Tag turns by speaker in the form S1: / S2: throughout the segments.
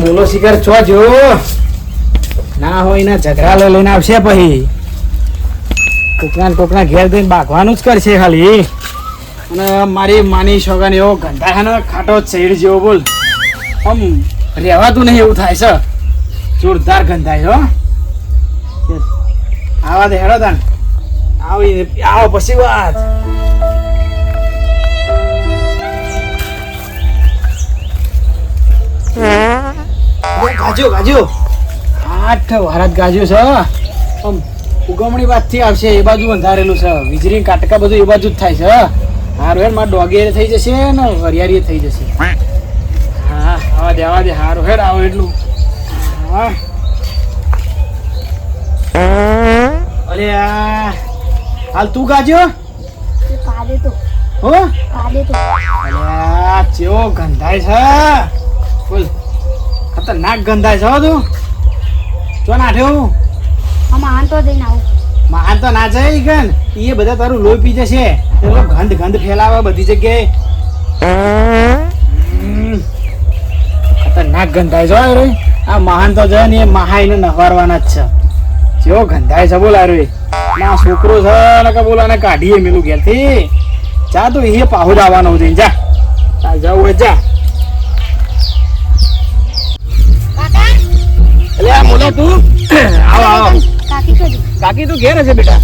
S1: મોલો શિકાર છો જો ના હોય ને ઝઘડા લઈને આવશે પછી કોકના ઘેર જઈને બાગવાનું જ કરશે ખાલી. અને મારી માની છોકરાને એવો ગંધા ને ખાટો શેડ જેવો બોલ આમ રહેવાતું નહીં એવું થાય છે. જોરદાર ગંધાય હો. આવા દે હેડો તાન આવો પછી વાત. ગાજો આઠ ભારત ગાજો છે. આમ ઉગમણી બાજથી આવશે એ બાજુ બંધારેલું છે. વીજળી કાટકા બધું એ બાજુ જ થાય છે. હારું હેડ મારા ડોગી થઈ જશે ને વરિયાળી થઈ જશે. હા આવા દે હારું હેડ આવો એટલું. હા અરે હાલ તું ગાજો હો. અરે ચેવો ગંધાય છે બોલ. ખતરનાક ગંધાય છે તું. ચો નાઠ્યો માન તો ના જાય ગન એ બધા તારું લોહી પી જશે. ગંધ ફેલાવે બધી જગ્યાએ. ખતરનાક ગંધાય છે રે. આ મહાન તો જાય ને એ મહાઈને નવારવાના જ છે. જેવો ગંધાય છે બોલા રે. ના છોકરો છે ને કે બોલાને કાઢીએ મેલું ઘેરથી. જા તો એ પાહુદ આવવાનો છે. જા જાવ હોય જા. એટલે આ મોલો તું આવો કાકી તું ઘેર હશે બેટા.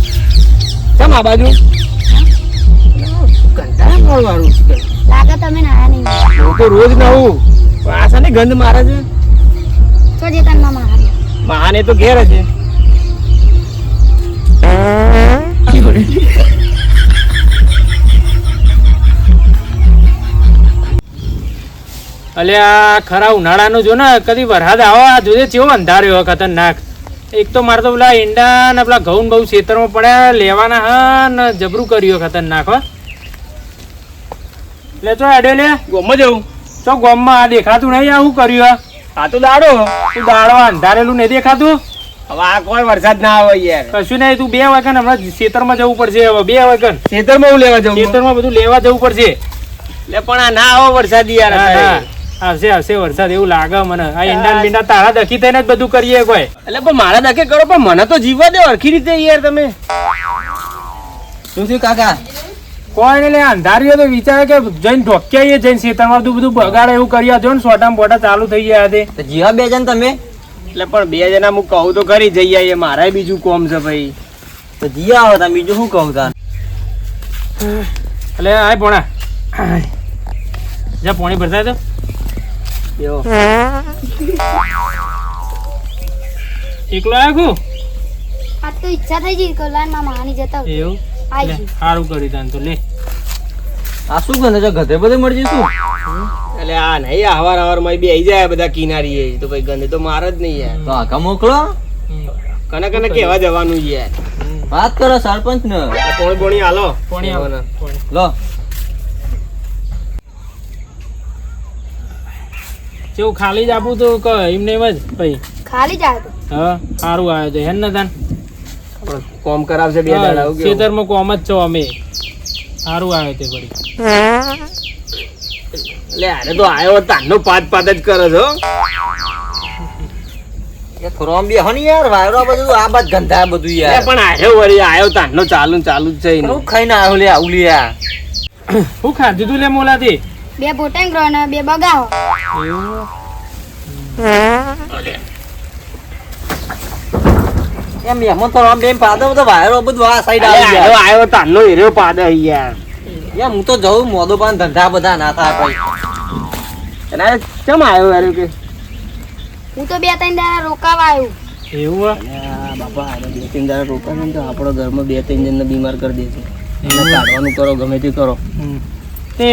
S1: કેમ આ બાજુ કંટાળા મળવાનું
S2: લાગે તમે નાયા નહીં.
S1: હું તો રોજ નવું આ છે ને ગંધ મારે છે.
S2: તો જે તનમાં મારે
S1: મહાને તો ઘેર હશે. અલ્યા ખરા ઉનાળાનું જો ને કદી વરસાદ આવો આ જોજે કેવો અંધાર્યો ખતરનાક. એક તો મારે તો પેલા ઈંડા ને પેલા ઘઉં બહુ ખેતરમાં પડ્યા લેવાના હા ને જબરું કર્યો ખતરનાક. હો લે તો આડે લે ગોમમાં જવું તો ગોમમાં આ દેખાતું નહીં. આ શું કર્યું આ તો દાડો તું દાડો અંધારેલું નહીં દેખાતું.
S3: હવે આ કોઈ વરસાદ ના આવે યાર.
S1: કશું નહીં તું 2 વાગ્યા હમણાં ખેતરમાં જવું પડશે. હવે 2 વાગ્યા
S3: ખેતરમાં હું લેવા જાઉં?
S1: ખેતરમાં બધું લેવા જવું પડશે.
S3: એટલે પણ આ ના આવે વરસાદ યાર.
S1: આવશે વરસાદ એવું લાગે મને. આ ઈંડા બીંડા તારા દખી થઈને જ બધું કરીએ કોઈ.
S3: એટલે પણ મારા દકે કરો પણ મને તો જીવવા દે હરખી રીતે યાર. તમે શું થયું કાકા?
S1: કોઈ ને અંધાર્યો તો વિચારે કે જઈને ઢોક્યા જઈને ખેતરમાં બધું બગાડે એવું કરી જો ને સોટા બોટા ચાલુ થઈ ગયા તે
S3: જીવા 2 જણ તમે? એટલે પણ 2 જણા હું કહું તો કરી જઈ આવીએ. મારે બીજું કોમ છે ભાઈ. તો જી આવો તમે બીજું શું કહું તાર.
S1: એટલે આય પોણા જા પોણી ભરતા તો એકલો આવ્યો.
S2: આ તો ઈચ્છા થઈ ગઈ કલાન માં માની જતા
S1: એવું સારું કરી તાન તો લે.
S3: આ શું ગંધ છે? ગધે બધે મળી જશું. એટલે આ નહીં હવાર માં બે આવી જાય બધા કિનારી તો ભાઈ ગંધ તો માર જ નહીં યાર. તો આખા મોકલો કને કેવા જવાનું યાર. વાત કરો સરપંચ ને. પોણી હાલો
S1: પોણી
S3: લો.
S1: કેવું ખાલી જ આપું તો એમને એમ જ ભાઈ
S2: ખાલી જાય તો
S1: હા સારું આવ્યો તો હેન ને તાન
S3: કોમ કરાવશે 2 દાડા.
S1: ખેતરમાં કોમ જ છો અમે. સારું આવ્યો તે વળી.
S3: એટલે આને તો આવ્યો તાનનો પાત જ કરે છો. એ થોડો બે હની યાર વાયરો બધું આ બાદ ગંધા બધું યાર. પણ આવ્યો વળી આવ્યો તાનનો ચાલુ જ છે. હું ખાઈને આવ્યો લે આવું લે.
S1: હું ખાધું તું લે મોલાથી?
S2: 2 બોટેંગ્રો ને 2 બગાવો.
S3: એમ એમ તો આમ બેમ પાદો તો વાયરો બધું આ સાઈડ આવ્યો. આવ્યો તાનનો હેર્યો પાદો યાર. યાર હું તો જઉં મોદો પાન ધંધા બધા ના થાય ભાઈ. એના કેમ આવ્યો યાર કે
S2: હું તો 2-3 દાડા રોકાવા આવ્યો.
S1: એવું
S3: બાપા 2-3 દાડા રોકાને તો આપણો ઘરમાં 2-3 જણને બીમાર કરી દેશે. એને કાઢવાનું કરો ગમે તે કરો.
S1: તે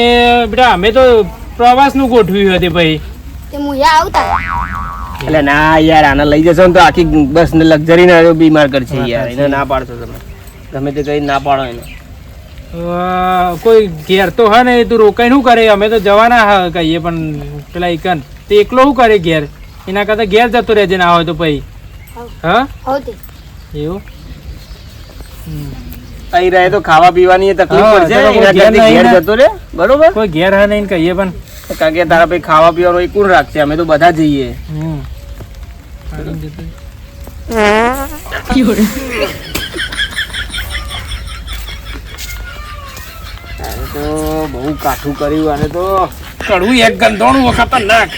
S1: બેટા અમે તો પ્રવાસ નું ગોઠવ્યું હતી ભાઈ.
S2: તે હું આવતા
S3: એટલે ના યાર આને લઈ જશો ને તો આખી બસ ને લક્ઝરી ને બીમાર કરશે યાર. એને ના પાડશો તમે ગમે તે કઈ ના પાડો એને.
S1: કોઈ ઘેર તો હા ને તું રોકાઈ શું કરે? અમે તો જવાના હા કહીએ પણ પેલા એકન તે એકલો શું કરે ઘેર? એના કરતા ઘેર જતો રહેજે ના હોય તો પછી. હા એવું
S3: અહીં રહે તો ખાવા પીવાની તકલીફ પડશે. ઘેર જતો રે બરોબર.
S1: કોઈ ઘેર હા નહીં કહીએ પણ
S3: કારણ કે તારા ભાઈ ખાવા પીવાનું એ કોણ રાખશે? અમે તો બધા જઈએ. તો બહુ કાઠું કર્યું અને તો
S1: કડવું એક ગંધોણું ખતરનાક.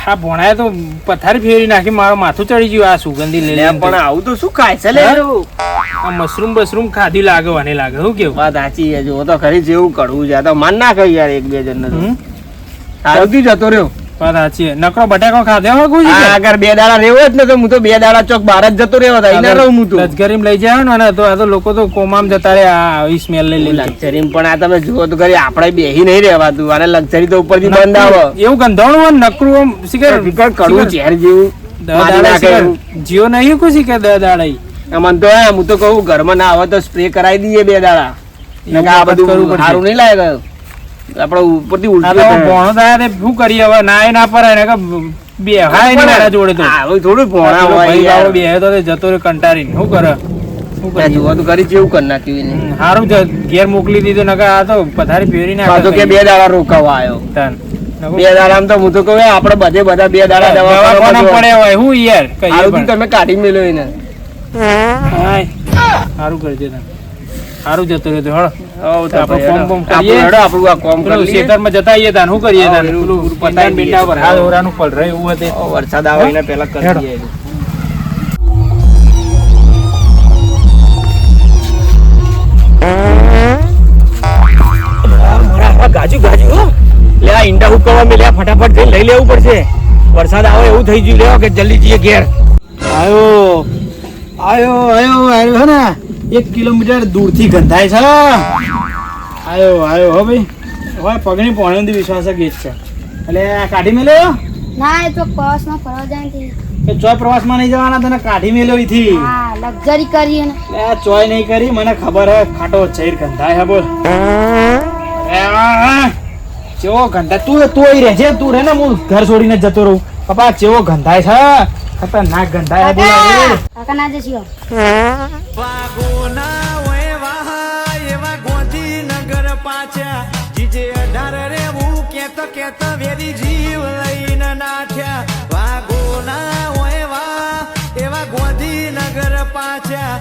S1: આ ભોણાએ તો પથારી ફેરી નાખી મારું માથું ચડી ગયું આ સુગંધી લઈ
S3: લે, પણ આવું તો શું ખાય છે લે?
S1: આ મશરૂમ ખાધી લાગે અને લાગે શું કેવું?
S3: વાત સાચી છે. જો તો ખરી જેવું કડવું છે. આ તો માન ના કહ્યું યાર એક બે જણ ને. આરોગ્ય જતો રહ્યો.
S1: વાત સાચી છે. નકરો બટાકો ખાધો હોય કોઈ
S3: આ અગર 2 દાડા રહેવો જ ને તો હું તો 2 દાડા ચોક બહાર જ જતો રહ્યો હતો. અહીં ના રહું હું તો.
S1: લશ્કરીમાં લઈ જાય ને તો આ તો લોકો તો કોમામ જતા રહે આ સ્મેલ લઈ લઈ.
S3: લક્ઝરી પણ આ તમે જુઓ તો ખરી આપણે બેહી નહીં રહેવાતું. અને લક્ઝરી તો ઉપરથી બંધ આવે.
S1: એવું ગંધાણું હોય ને નકરું આમ શીખર
S3: કડવું ઝેર જેવું.
S1: જીઓ નહીં કોઈ શીખે 10 દાડા
S3: મને તો હું તો કહું ઘરમાં ના આવે તો સ્પ્રે કરાવી દઈએ 2 દાડા. આ બધું સારું નહીં લાગે. આપડે ઉપરથી ઉલટી
S1: ભોણો થાય તે શું કરીએ હવે? ના ના પરાય ને બે હાય ને મારા જોડે તો
S3: થોડું ભોણા હોય
S1: બે તો જતો રે કંટારીને શું કરે?
S3: જુઓ તો કરી જેવું કરી નાખ્યું એને.
S1: સારું ઘેર મોકલી દીધું નકર આ તો પથારી ફેરી
S3: પાછો કે 2 દાડા રોકાવા આવ્યો. 2 દાડા તો હું તો કહું આપડે બધા 2 દાડા
S1: દવા પડે હોય હું યાર કઈ
S3: તમે કાઢી મેલ્યો એને.
S1: સારું કરી દે સારું જતો રહ્યો હળ
S3: આપણું આ કોમ કરી
S1: ખેતરમાં જતા આવીએ તાન શું કરીએ તાન પતાઈ બેટા પર હાલ ઓરાનું ફળ રહે એવું હતું.
S3: વરસાદ આવે એને પહેલા કરી દઈએ. ગાજુ લે આ ઈંડા ઉકળવા મેલ્યા ફટાફટ જઈને લઈ લેવું પડશે. વરસાદ આવે એવું થઈ ગયું. લેવો કે જલ્દી જઈએ ઘેર.
S1: આયો હે ને 1 કિલોમીટર દૂરથી ગંધાય છે. આયો હો ભાઈ. હવે પગની પોણી વિશ્વાસ જ છે. એટલે કાઢી મેલ્યો
S2: ના એ તો પ્રવાસમાં ફરવા જાય છે.
S1: એ ચોય પ્રવાસમાં નહીં જવાના તને કાઢી મેલ્યો અહીંથી.
S2: હા લક્ઝરી કરીએ ને.
S1: એટલે ચોય નહીં કરી મને ખબર હે ખાટો ચૈર ગંધાય હે બોલ. ચેવો ગંધાય તું અહીં રહેજે. તું રહે ને હું ઘર છોડીને જતો રહું. પપ્પા ચેવો ગંધાય છે. ખતરનાક ગંધાય હે બોલ.
S2: કાકા ના જશી
S4: કેતા વેરી જીવ લઈને નાઠ્યા વાગોના હોય વા એવા ગોંધીનગર પાછા